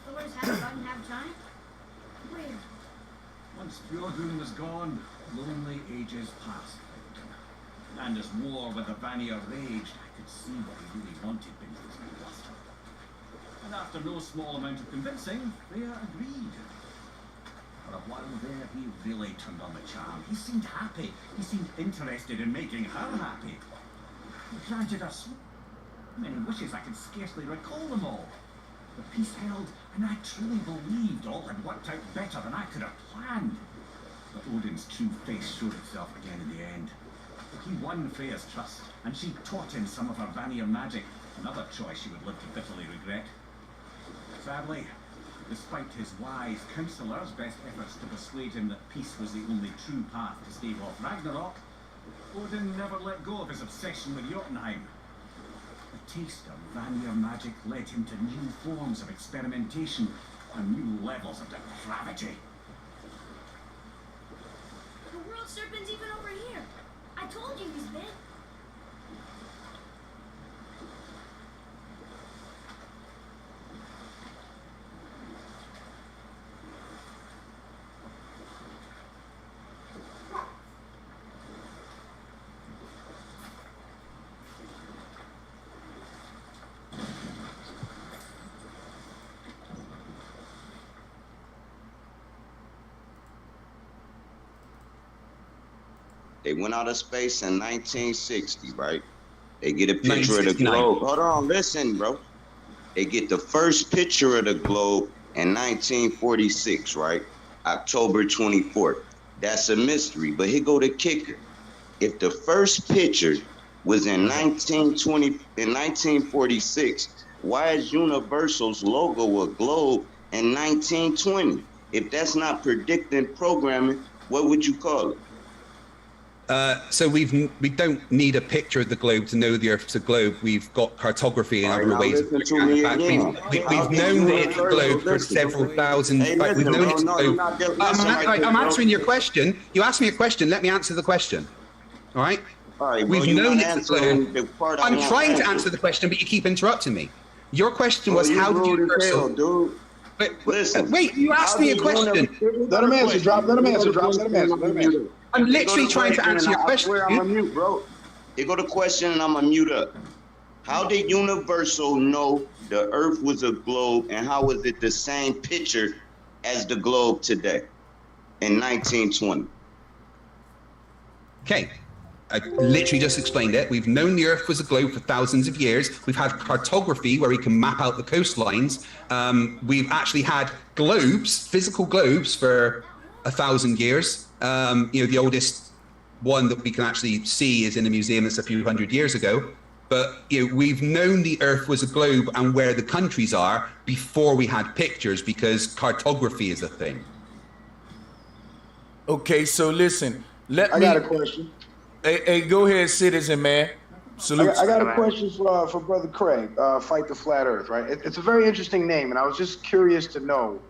Thor's half God and half giant? Where? Once Fjordun was gone, lonely ages passed. And as war with the Vanir raged, I could see what he really wanted beneath his bluster. And after no small amount of convincing, Freya agreed. For a while there, he really turned on the charm. He seemed happy. He seemed interested in making her happy. He granted her so many wishes I could scarcely recall them all. The peace held, and I truly believed all had worked out better than I could have planned. But Odin's true face showed itself again in the end. He won Freya's trust, and she taught him some of her Vanir magic, another choice she would live to bitterly regret. Sadly, despite his wise counsellors' best efforts to persuade him that peace was the only true path to stave off Ragnarok, Odin never let go of his obsession with Jotunheim. A taste of Vanir magic led him to new forms of experimentation and new levels of depravity. The world serpent's even over here. I told you he's big. They went out of space in 1960, right? They get a picture of the globe. Hold on, listen, bro. They get the first picture of the globe in 1946, right? October 24th. That's a mystery, but here go the kicker. If the first picture was in 1946, why is Universal's logo a globe in 1920? If that's not predicting programming, what would you call it? So we don't need a picture of the globe to know the Earth's a globe. We've got cartography and other ways of looking at it. We've known it's a globe for several thousand. We've known it's a globe. I'm answering your question. You asked me a question. Let me answer the question. All right. We've known it's a globe. I'm trying to answer the question, but you keep interrupting me. Your question was how did Universal? Wait, you asked me a question. Let him answer. Drop. Let him answer. Drop. Let him answer. I'm literally trying to answer your question. I'm on mute, bro. You go to question and I'm gonna mute up. How did Universal know the Earth was a globe, and how was it the same picture as the globe today in 1920? Okay. I literally just explained it. We've known the Earth was a globe for thousands of years. We've had cartography where we can map out the coastlines. We've actually had globes, physical globes, for 1,000 years. The oldest one that we can actually see is in a museum that's a few hundred years ago. But we've known the Earth was a globe and where the countries are before we had pictures, because cartography is a thing. Okay, so listen. I got a question. Hey, go ahead, citizen man. Salute. I got a question for Brother Craig. Fight the Flat Earth, right? It's a very interesting name, and I was just curious to know,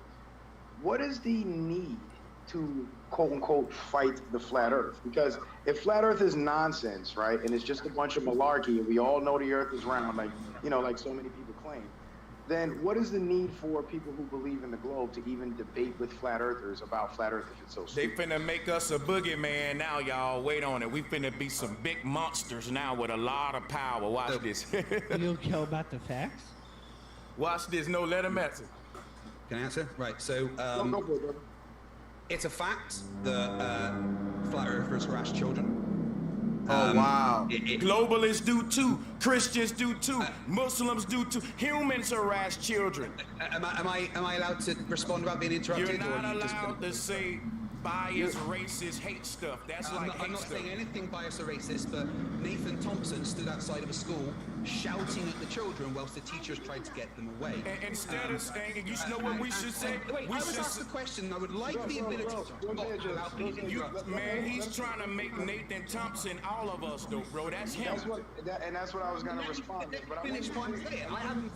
what is the need to quote unquote fight the flat earth? Because if flat earth is nonsense, right, and it's just a bunch of malarkey, and we all know the earth is round, like so many people claim, then what is the need for people who believe in the globe to even debate with flat earthers about flat earth if it's so stupid? They finna make us a boogeyman now, y'all. Wait on it. We finna be some big monsters now with a lot of power. Watch this. You don't care about the facts? Watch this. No, let him answer. Can I answer? Right. So Go for it, brother. it's a fact that flat earthers harass children. Wow. Globalists do too. Christians do too. Muslims do too. Humans harass children. Am I allowed to respond without being interrupted? You're not allowed to say biased, racist, hate stuff. That's like hate stuff. I'm not saying anything biased or racist, but Nathan Thompson stood outside of a school shouting at the children whilst the teachers tried to get them away. Instead of saying, you know what we should say? Wait, I was asked the question. I would like the ability to not allow me to interrupt. Man, he's trying to make Nathan Thompson all of us, though, bro. That's him. That's what I was going to respond to. But finish what I'm saying. I haven't.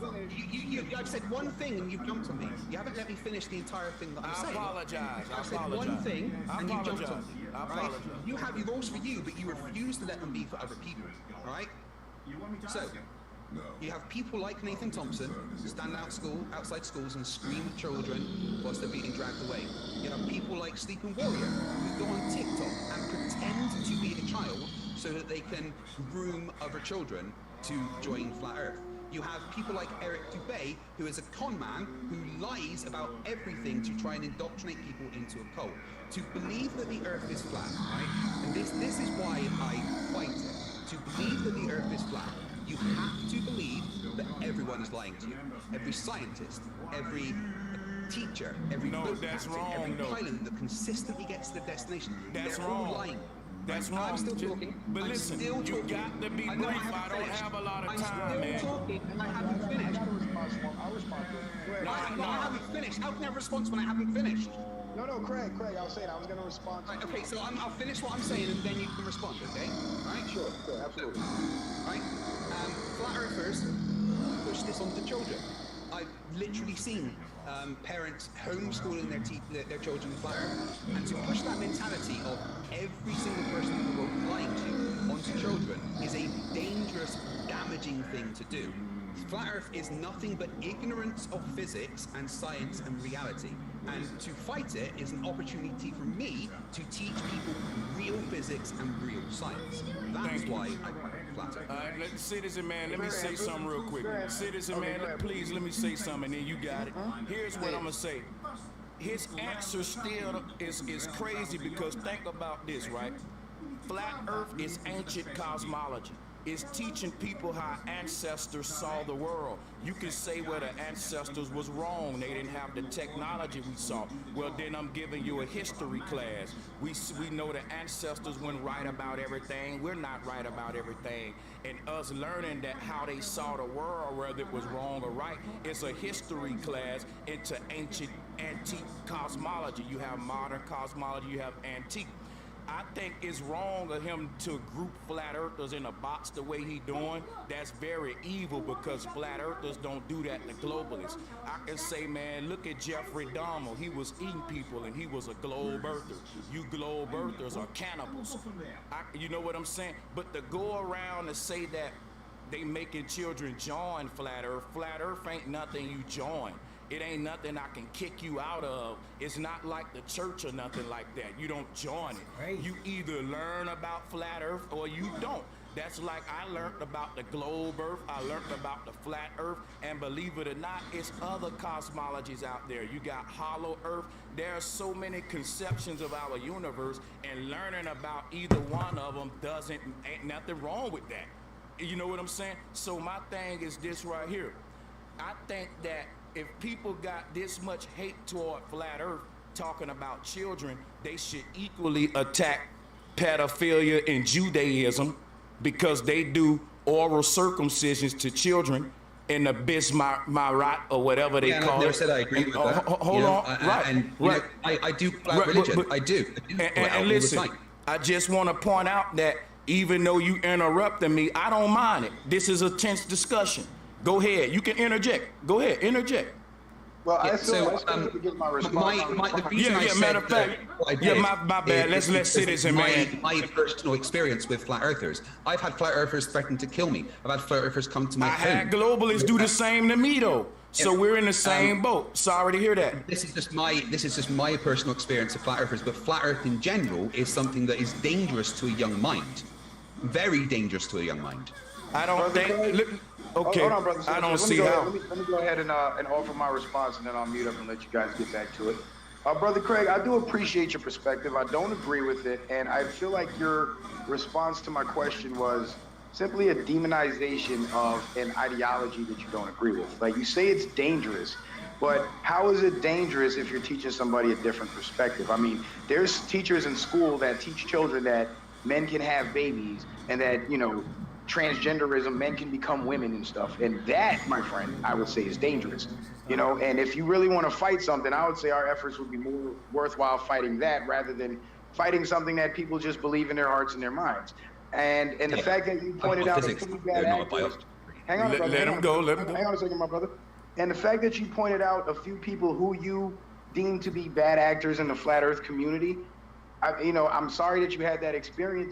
I've said one thing and you've jumped on me. You haven't let me finish the entire thing that I'm saying. I apologize. I've said one thing and you jumped on me. Right? You have your roles for you, but you refuse to let them be for other people. All right? So, You have people like Nathan Thompson stand outside schools and scream at children whilst they're being dragged away. You have people like Sleeping Warrior who go on TikTok and pretend to be a child so that they can groom other children to join Flat Earth. You have people like Eric Dubé, who is a con man who lies about everything to try and indoctrinate people into a cult. To believe that the Earth is flat, right? And this is why I fight it. To believe that the Earth is flat, you have to believe that everyone is lying to you. Every scientist, every teacher, every every pilot that consistently gets to the destination. They're all lying. That's wrong. I'm still talking. But listen, you got to be brief. I don't have a lot of time, man. I'm still talking and I haven't finished. I'll respond to it. No, I haven't finished. How can I have a response when I haven't finished? No, Craig, I was saying I was going to respond to Right, okay, so I'll finish what I'm saying and then you can respond, okay? Right? Sure, absolutely. Right? Flat Earthers push this onto children. I've literally seen parents homeschooling their children flat Earth, and to push that mentality of every single person in the world lying to onto children is a dangerous, damaging thing to do. Flat Earth is nothing but ignorance of physics and science and reality. And to fight it is an opportunity for me to teach people real physics and real science. That's why I fight Flat Earth. Citizen man, let me say something real quick. Citizen man, please let me say something, and then you got it. Here's what I'm gonna say. His answer still is crazy because think about this, right? Flat Earth is ancient cosmology. It's teaching people how ancestors saw the world. You can say, well, the ancestors was wrong. They didn't have the technology we saw. Well, then I'm giving you a history class. We know the ancestors weren't right about everything. We're not right about everything. And us learning that how they saw the world, whether it was wrong or right, it's a history class into ancient, antique cosmology. You have modern cosmology, you have antique. I think it's wrong of him to group flat earthers in a box the way he doing. That's very evil because flat earthers don't do that to globalists. I can say, man, look at Jeffrey Dahmer. He was eating people and he was a globe earther. You globe earthers are cannibals. You know what I'm saying? But to go around and say that they making children join flat earth ain't nothing you join. It ain't nothing I can kick you out of. It's not like the church or nothing like that. You don't join it. Right. You either learn about flat earth or you don't. That's like I learned about the globe earth, I learned about the flat earth, and believe it or not, it's other cosmologies out there. You got hollow earth. There are so many conceptions of our universe, and learning about either one of them ain't nothing wrong with that. You know what I'm saying? So my thing is this right here. I think that if people got this much hate toward flat earth talking about children, they should equally attack pedophilia in Judaism because they do oral circumcisions to children in the Bismarat or whatever they call it. I never said I agree with that. Hold on. Right. I do religion. I do. And listen, I just want to point out that even though you interrupted me, I don't mind it. This is a tense discussion. Go ahead. You can interject. Go ahead. Interject. Well, I still get my response. Matter of fact, my bad. Let's citizen man. My personal experience with flat earthers. I've had flat earthers threaten to kill me. I've had flat earthers come to my home. I had globalists do the same to me though. So we're in the same boat. Sorry to hear that. This is just my personal experience of flat earthers. But flat earth in general is something that is dangerous to a young mind. Very dangerous to a young mind. I don't think. Okay, hold on, brother. I don't see how. Let me go ahead and offer my response, and then I'll mute up and let you guys get back to it. Brother Craig, I do appreciate your perspective. I don't agree with it, and I feel like your response to my question was simply a demonization of an ideology that you don't agree with. Like, you say it's dangerous, but how is it dangerous if you're teaching somebody a different perspective? I mean, there's teachers in school that teach children that men can have babies and that, transgenderism, men can become women and stuff. And that, my friend, I would say is dangerous. And if you really want to fight something, I would say our efforts would be more worthwhile fighting that rather than fighting something that people just believe in their hearts and their minds. And the fact that you pointed out a few bad actors. Hang on, brother. Let him go. Hang on a second, my brother. And the fact that you pointed out a few people who you deem to be bad actors in the flat earth community, I'm sorry that you had that experience.